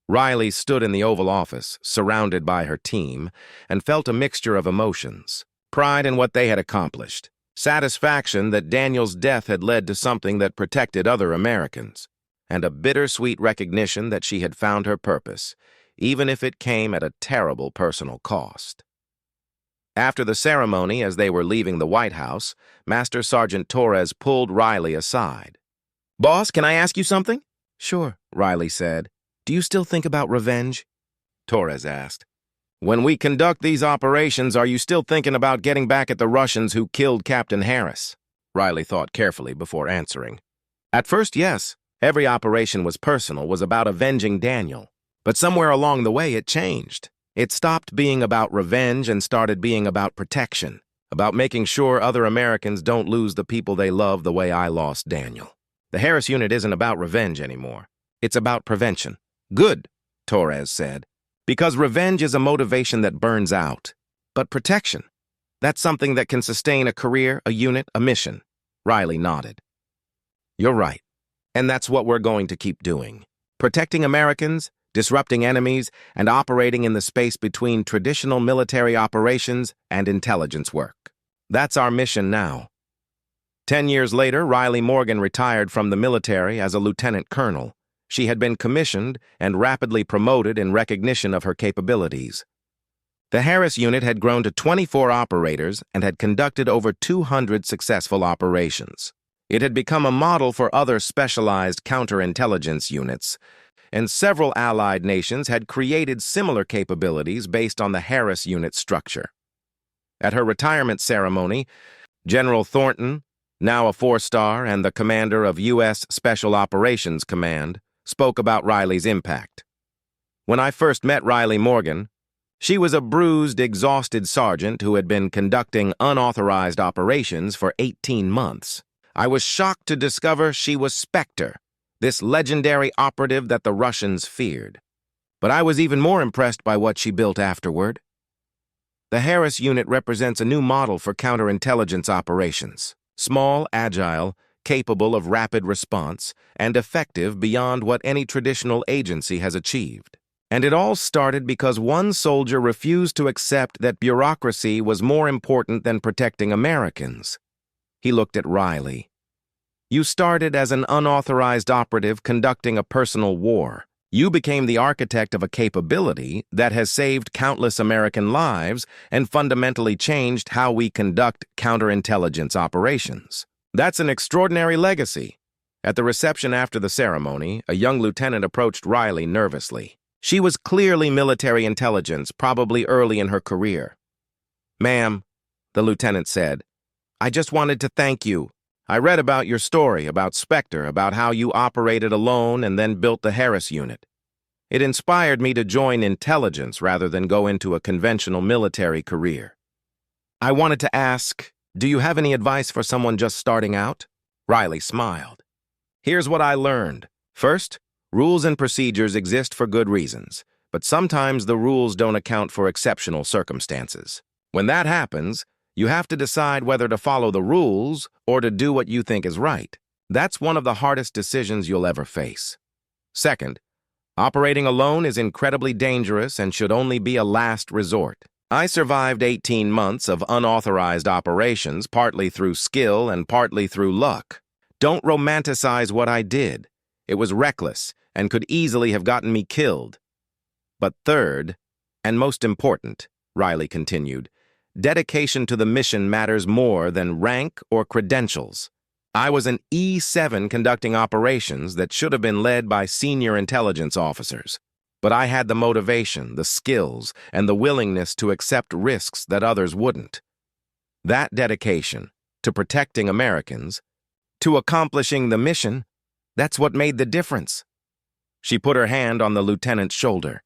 Riley stood in the Oval Office, surrounded by her team, and felt a mixture of emotions: pride in what they had accomplished, satisfaction that Daniel's death had led to something that protected other Americans, and a bittersweet recognition that she had found her purpose, even if it came at a terrible personal cost. After the ceremony, as they were leaving the White House, Master Sergeant Torres pulled Riley aside. "Boss, can I ask you something?" "Sure," Riley said. "Do you still think about revenge?" Torres asked. "When we conduct these operations, are you still thinking about getting back at the Russians who killed Captain Harris?" Riley thought carefully before answering. "At first, yes. Every operation was personal, was about avenging Daniel. But somewhere along the way, it changed. It stopped being about revenge and started being about protection, about making sure other Americans don't lose the people they love the way I lost Daniel. The Harris unit isn't about revenge anymore. It's about prevention." "Good," Torres said, "because revenge is a motivation that burns out. But protection, that's something that can sustain a career, a unit, a mission." Riley nodded. "You're right. And that's what we're going to keep doing. Protecting Americans, disrupting enemies, and operating in the space between traditional military operations and intelligence work. That's our mission now." 10 years later, Riley Morgan retired from the military as a lieutenant colonel. She had been commissioned and rapidly promoted in recognition of her capabilities. The Harris unit had grown to 24 operators and had conducted over 200 successful operations. It had become a model for other specialized counterintelligence units, and several Allied nations had created similar capabilities based on the Harris unit structure. At her retirement ceremony, General Thornton, now a 4-star and the commander of U.S. Special Operations Command, spoke about Riley's impact. "When I first met Riley Morgan, She was a bruised, exhausted sergeant who had been conducting unauthorized operations for 18 months. I was shocked to discover she was SPECTRE, this legendary operative that the Russians feared. But I was even more impressed by what she built afterward. The Harris unit represents a new model for counterintelligence operations. Small, agile, capable of rapid response, and effective beyond what any traditional agency has achieved. And it all started because one soldier refused to accept that bureaucracy was more important than protecting Americans. He looked at Riley. You started as an unauthorized operative conducting a personal war. You became the architect of a capability that has saved countless American lives and fundamentally changed how we conduct counterintelligence operations. That's an extraordinary legacy. At the reception after the ceremony, a young lieutenant approached Riley nervously. She was clearly military intelligence, probably early in her career. "Ma'am," the lieutenant said, "I just wanted to thank you. I read about your story, about SPECTRE, about how you operated alone and then built the Harris unit. It inspired me to join intelligence rather than go into a conventional military career. I wanted to ask, do you have any advice for someone just starting out?" Riley smiled. "Here's what I learned. First, rules and procedures exist for good reasons, but sometimes the rules don't account for exceptional circumstances. When that happens, you have to decide whether to follow the rules or to do what you think is right. That's one of the hardest decisions you'll ever face. Second, operating alone is incredibly dangerous and should only be a last resort. I survived 18 months of unauthorized operations, partly through skill and partly through luck. Don't romanticize what I did. It was reckless and could easily have gotten me killed. But third, and most important," Riley continued, "dedication to the mission matters more than rank or credentials. I was an E7 conducting operations that should have been led by senior intelligence officers. But I had the motivation, the skills, and the willingness to accept risks that others wouldn't. That dedication to protecting Americans, to accomplishing the mission, that's what made the difference." She put her hand on the lieutenant's shoulder.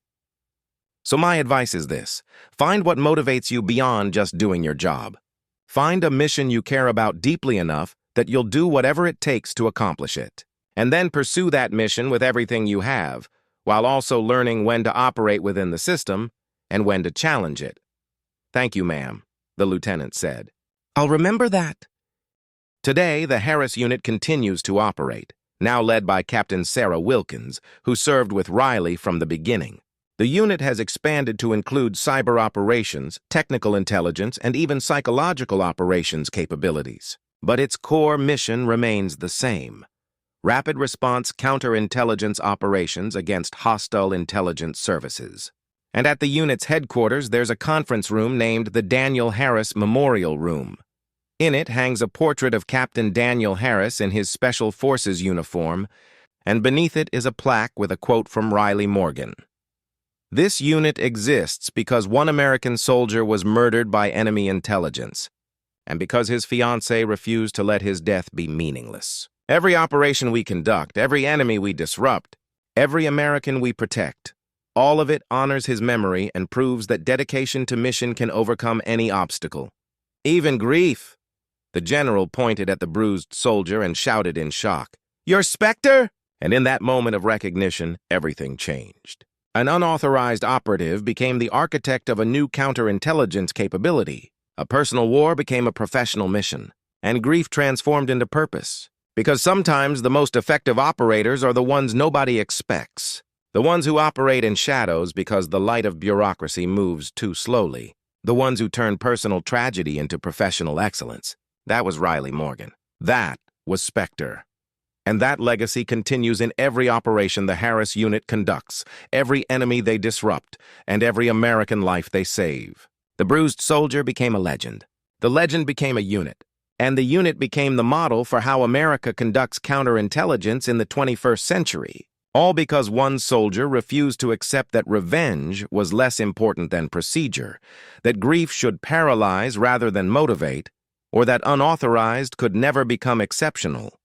"So my advice is this. Find what motivates you beyond just doing your job. Find a mission you care about deeply enough that you'll do whatever it takes to accomplish it. And then pursue that mission with everything you have, while also learning when to operate within the system and when to challenge it." "Thank you, ma'am," the lieutenant said. "I'll remember that." Today, the Harris unit continues to operate, now led by Captain Sarah Wilkins, who served with Riley from the beginning. The unit has expanded to include cyber operations, technical intelligence, and even psychological operations capabilities. But its core mission remains the same: rapid response counterintelligence operations against hostile intelligence services. And at the unit's headquarters, there's a conference room named the Daniel Harris Memorial Room. In it hangs a portrait of Captain Daniel Harris in his Special Forces uniform, and beneath it is a plaque with a quote from Riley Morgan. "This unit exists because one American soldier was murdered by enemy intelligence, and because his fiancée refused to let his death be meaningless. Every operation we conduct, every enemy we disrupt, every American we protect, all of it honors his memory and proves that dedication to mission can overcome any obstacle. Even grief." The general pointed at the bruised soldier and shouted in shock, "You're SPECTRE?" And in that moment of recognition, everything changed. An unauthorized operative became the architect of a new counterintelligence capability. A personal war became a professional mission, and grief transformed into purpose. Because sometimes the most effective operators are the ones nobody expects. The ones who operate in shadows because the light of bureaucracy moves too slowly. The ones who turn personal tragedy into professional excellence. That was Riley Morgan. That was SPECTRE. And that legacy continues in every operation the Harris unit conducts, every enemy they disrupt, and every American life they save. The bruised soldier became a legend. The legend became a unit. And the unit became the model for how America conducts counterintelligence in the 21st century. All because one soldier refused to accept that revenge was less important than procedure, that grief should paralyze rather than motivate, or that unauthorized could never become exceptional.